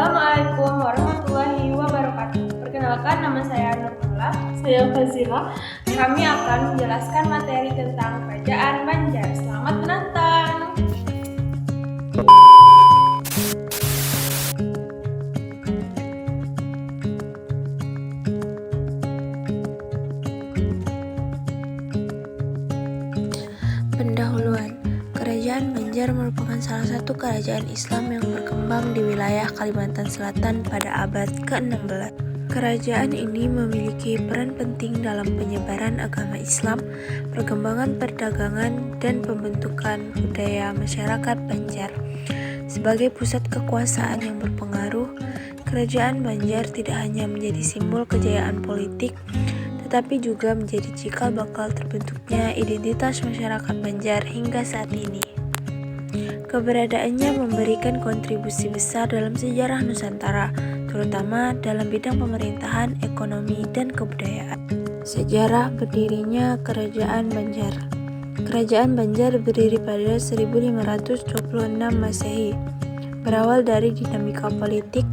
Assalamualaikum warahmatullahi wabarakatuh. Perkenalkan, nama saya Nurmala. Saya Fazila. Kami akan menjelaskan materi tentang Kerajaan Banjar. Selamat menonton. Pendahuluan. Kerajaan Banjar merupakan salah satu kerajaan Islam yang berkembang di wilayah Kalimantan Selatan pada abad ke-16. Kerajaan ini memiliki peran penting dalam penyebaran agama Islam, perkembangan perdagangan, dan pembentukan budaya masyarakat Banjar. Sebagai pusat kekuasaan yang berpengaruh, Kerajaan Banjar tidak hanya menjadi simbol kejayaan politik, tetapi juga menjadi cikal bakal terbentuknya identitas masyarakat Banjar hingga saat ini. Keberadaannya memberikan kontribusi besar dalam sejarah Nusantara, terutama dalam bidang pemerintahan, ekonomi, dan kebudayaan. Sejarah berdirinya Kerajaan Banjar. Kerajaan Banjar berdiri pada 1526 Masehi. Berawal dari dinamika politik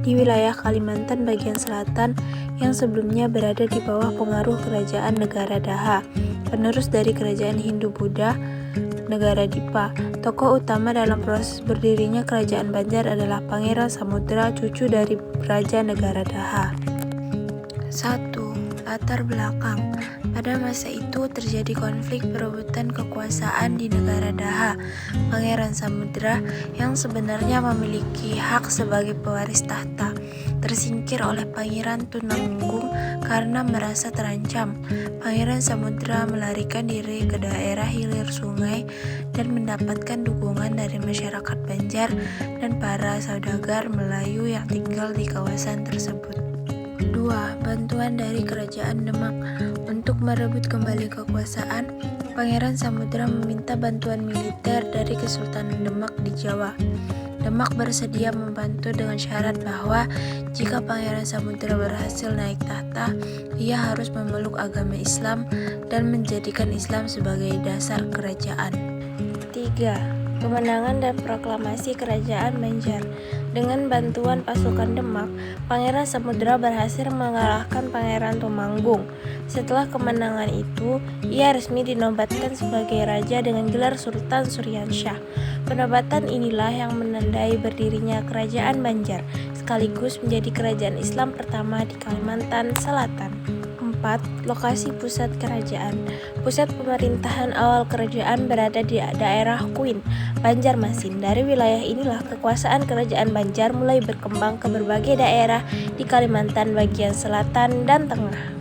di wilayah Kalimantan bagian selatan yang sebelumnya berada di bawah pengaruh Kerajaan Negara Daha, penerus dari Kerajaan Hindu-Buddha Negara Dipa. Tokoh utama dalam proses berdirinya Kerajaan Banjar adalah Pangeran Samudra, cucu dari Raja Negara Daha. 1. Latar belakang. Pada masa itu terjadi konflik perebutan kekuasaan di Negara Daha. Pangeran Samudra yang sebenarnya memiliki hak sebagai pewaris tahta tersingkir oleh Pangeran Tunanggung karena merasa terancam. Pangeran Samudra melarikan diri ke daerah hilir sungai dan mendapatkan dukungan dari masyarakat Banjar dan para saudagar Melayu yang tinggal di kawasan tersebut. 2. Bantuan dari Kerajaan Demak. Untuk merebut kembali kekuasaan, Pangeran Samudra meminta bantuan militer dari Kesultanan Demak di Jawa. Demak bersedia membantu dengan syarat bahwa jika Pangeran Samudra berhasil naik tahta, ia harus memeluk agama Islam dan menjadikan Islam sebagai dasar kerajaan. 3. Kemenangan dan proklamasi Kerajaan Banjar. Dengan bantuan pasukan Demak, Pangeran Samudra berhasil mengalahkan Pangeran Tumanggung. Setelah kemenangan itu, ia resmi dinobatkan sebagai raja dengan gelar Sultan Suryansyah. Penobatan inilah yang menandai berdirinya Kerajaan Banjar, sekaligus menjadi kerajaan Islam pertama di Kalimantan Selatan. 4. Lokasi pusat kerajaan. Pusat pemerintahan awal kerajaan berada di daerah Kuin, Banjarmasin. Dari wilayah inilah kekuasaan Kerajaan Banjar mulai berkembang ke berbagai daerah di Kalimantan bagian selatan dan tengah.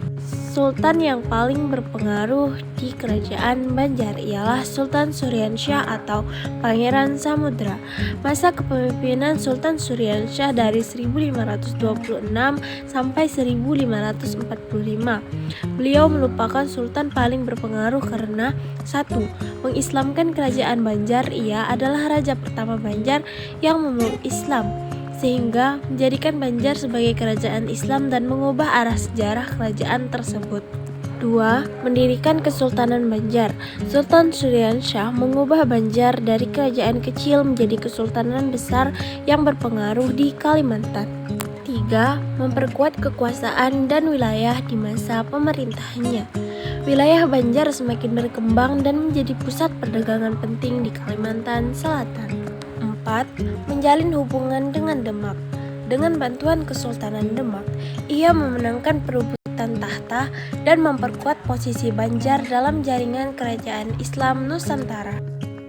Sultan yang paling berpengaruh di Kerajaan Banjar ialah Sultan Suryansyah atau Pangeran Samudra. Masa kepemimpinan Sultan Suryansyah dari 1526 sampai 1545. Beliau merupakan sultan paling berpengaruh karena 1. Mengislamkan Kerajaan Banjar. Ia adalah raja pertama Banjar yang memeluk Islam, sehingga menjadikan Banjar sebagai kerajaan Islam dan mengubah arah sejarah kerajaan tersebut. 2. Mendirikan Kesultanan Banjar. Sultan Suryansyah mengubah Banjar dari kerajaan kecil menjadi kesultanan besar yang berpengaruh di Kalimantan. 3. Memperkuat kekuasaan dan wilayah di masa pemerintahannya. Wilayah Banjar semakin berkembang dan menjadi pusat perdagangan penting di Kalimantan Selatan. 4. Menjalin hubungan dengan Demak. Dengan bantuan Kesultanan Demak, ia memenangkan perebutan tahta dan memperkuat posisi Banjar dalam jaringan kerajaan Islam Nusantara.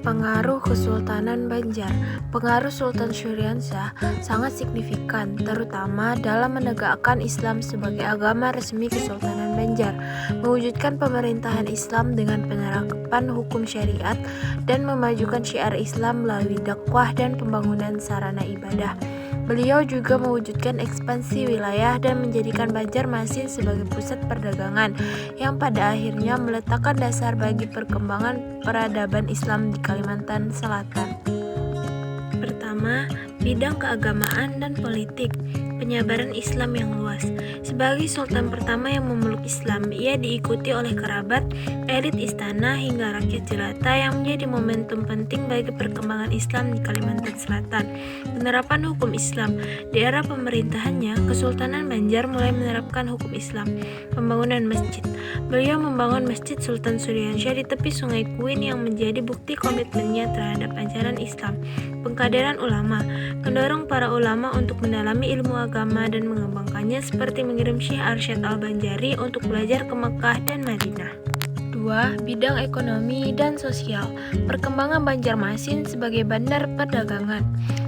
Pengaruh Kesultanan Banjar. Pengaruh Sultan Suryansyah sangat signifikan, terutama dalam menegakkan Islam sebagai agama resmi Kesultanan Banjar, mewujudkan pemerintahan Islam dengan penerapan hukum syariat, dan memajukan syiar Islam melalui dakwah dan pembangunan sarana ibadah. Beliau juga mewujudkan ekspansi wilayah dan menjadikan Banjarmasin sebagai pusat perdagangan yang pada akhirnya meletakkan dasar bagi perkembangan peradaban Islam di Kalimantan Selatan. Pertama, bidang keagamaan dan politik. penyebaran Islam yang luas. Sebagai sultan pertama yang memeluk Islam, ia diikuti oleh kerabat, elit istana, hingga rakyat jelata yang menjadi momentum penting bagi perkembangan Islam di Kalimantan Selatan. Penerapan hukum Islam. Di era pemerintahannya, Kesultanan Banjar mulai menerapkan hukum Islam. Pembangunan masjid. Beliau membangun Masjid Sultan Suryansyah di tepi Sungai Kuin yang menjadi bukti komitmennya terhadap ajaran Islam. Pengkaderan ulama. Mendorong para ulama untuk mendalami ilmu agama dan mengembangkannya seperti mengirim Syekh Arsyad Al-Banjari untuk belajar ke Mekah dan Madinah. 2. Bidang ekonomi dan sosial. Perkembangan Banjarmasin sebagai bandar perdagangan.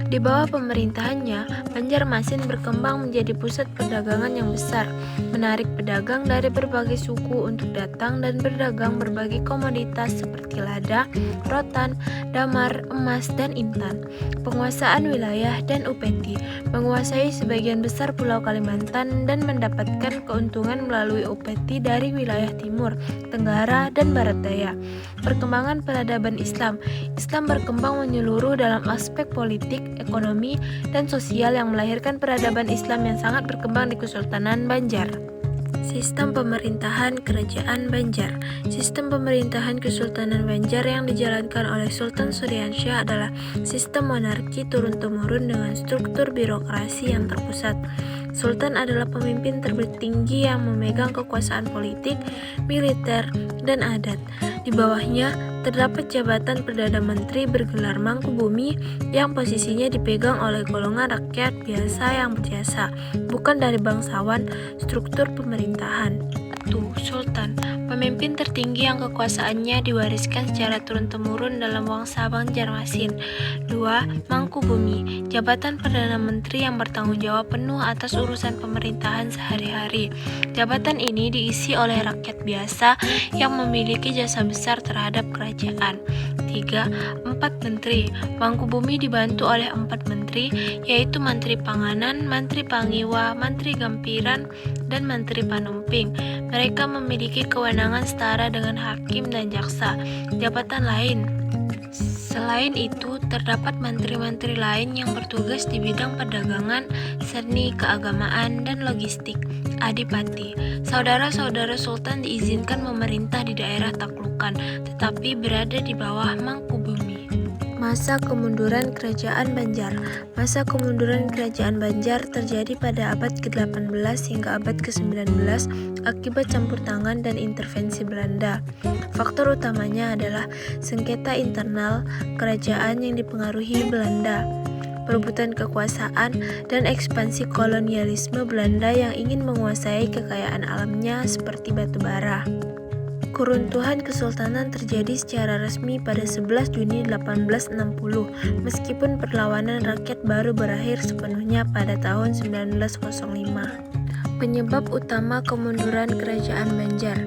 Di bawah pemerintahannya, Banjarmasin berkembang menjadi pusat perdagangan yang besar, menarik pedagang dari berbagai suku untuk datang dan berdagang berbagai komoditas seperti lada, rotan, damar, emas, dan intan. Penguasaan wilayah dan upeti. Menguasai sebagian besar Pulau Kalimantan dan mendapatkan keuntungan melalui upeti dari wilayah timur, tenggara, dan barat daya. Perkembangan peradaban Islam. Islam berkembang menyeluruh dalam aspek politik, ekonomi, dan sosial yang melahirkan peradaban Islam yang sangat berkembang di Kesultanan Banjar. Sistem pemerintahan Kerajaan Banjar. Sistem pemerintahan Kesultanan Banjar yang dijalankan oleh Sultan Suryansyah adalah sistem monarki turun-temurun dengan struktur birokrasi yang terpusat. Sultan adalah pemimpin tertinggi yang memegang kekuasaan politik, militer, dan adat. Di bawahnya terdapat jabatan Perdana Menteri bergelar Mangkubumi yang posisinya dipegang oleh golongan rakyat biasa yang berjasa, bukan dari bangsawan. Struktur pemerintahan. 1. Sultan, pemimpin tertinggi yang kekuasaannya diwariskan secara turun-temurun dalam wangsa Banjarmasin. 2. Mangkubumi, jabatan Perdana Menteri yang bertanggung jawab penuh atas urusan pemerintahan sehari-hari. Jabatan ini diisi oleh rakyat biasa yang memiliki jasa besar terhadap kerajaan. 3. 4 menteri. Mangkubumi dibantu oleh 4 menteri, yaitu Menteri Panganan, Menteri Pangiwa, Menteri Gampiran, dan Menteri Panumping. Mereka memiliki kewenangan setara dengan hakim dan jaksa. Jabatan lain. Selain itu, terdapat menteri-menteri lain yang bertugas di bidang perdagangan, seni, keagamaan, dan logistik. Adipati, saudara-saudara Sultan diizinkan memerintah di daerah taklukan, tetapi berada di bawah Mangkubumi. Masa kemunduran Kerajaan Banjar. Masa kemunduran Kerajaan Banjar terjadi pada abad ke-18 hingga abad ke-19 akibat campur tangan dan intervensi Belanda. Faktor utamanya adalah sengketa internal kerajaan yang dipengaruhi Belanda, perebutan kekuasaan, dan ekspansi kolonialisme Belanda yang ingin menguasai kekayaan alamnya seperti batu bara. Keruntuhan kesultanan terjadi secara resmi pada 11 Juni 1860, meskipun perlawanan rakyat baru berakhir sepenuhnya pada tahun 1905. Penyebab utama kemunduran Kerajaan Banjar.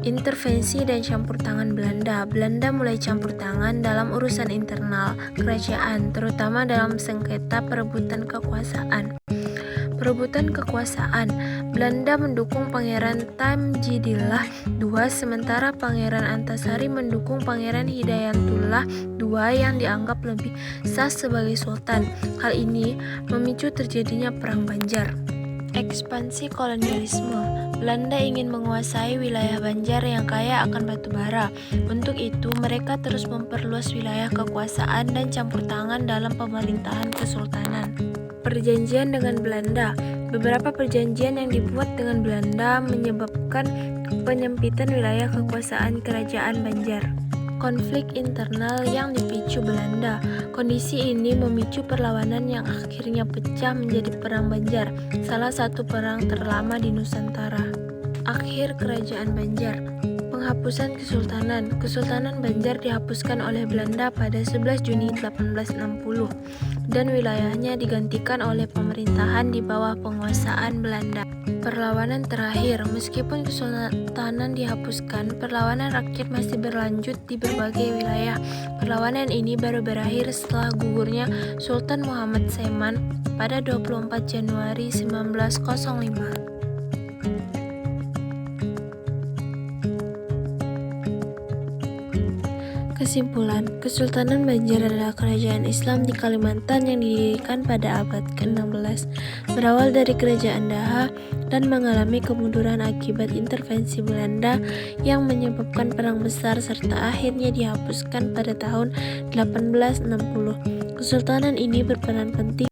Intervensi dan campur tangan Belanda. Belanda mulai campur tangan dalam urusan internal kerajaan, terutama dalam sengketa perebutan kekuasaan. Perebutan kekuasaan. Belanda mendukung Pangeran Tamjidillah II, sementara Pangeran Antasari mendukung Pangeran Hidayatullah II yang dianggap lebih sah sebagai sultan. Hal ini memicu terjadinya Perang Banjar. Ekspansi kolonialisme. Belanda ingin menguasai wilayah Banjar yang kaya akan batu bara. Untuk itu, mereka terus memperluas wilayah kekuasaan dan campur tangan dalam pemerintahan kesultanan. Perjanjian dengan Belanda. Beberapa perjanjian yang dibuat dengan Belanda menyebabkan penyempitan wilayah kekuasaan Kerajaan Banjar. Konflik internal yang dipicu Belanda. Kondisi ini memicu perlawanan yang akhirnya pecah menjadi Perang Banjar, salah satu perang terlama di Nusantara. Akhir Kerajaan Banjar. Penghapusan Kesultanan. Kesultanan Banjar dihapuskan oleh Belanda pada 11 Juni 1860 dan wilayahnya digantikan oleh pemerintahan di bawah penguasaan Belanda. Perlawanan terakhir. Meskipun kesultanan dihapuskan, perlawanan rakyat masih berlanjut di berbagai wilayah. Perlawanan ini baru berakhir setelah gugurnya Sultan Muhammad Saiman pada 24 Januari 1905. Kesimpulan, Kesultanan Banjar adalah kerajaan Islam di Kalimantan yang didirikan pada abad ke-16, berawal dari kerajaan Daha dan mengalami kemunduran akibat intervensi Belanda yang menyebabkan perang besar serta akhirnya dihapuskan pada tahun 1860. Kesultanan ini berperan penting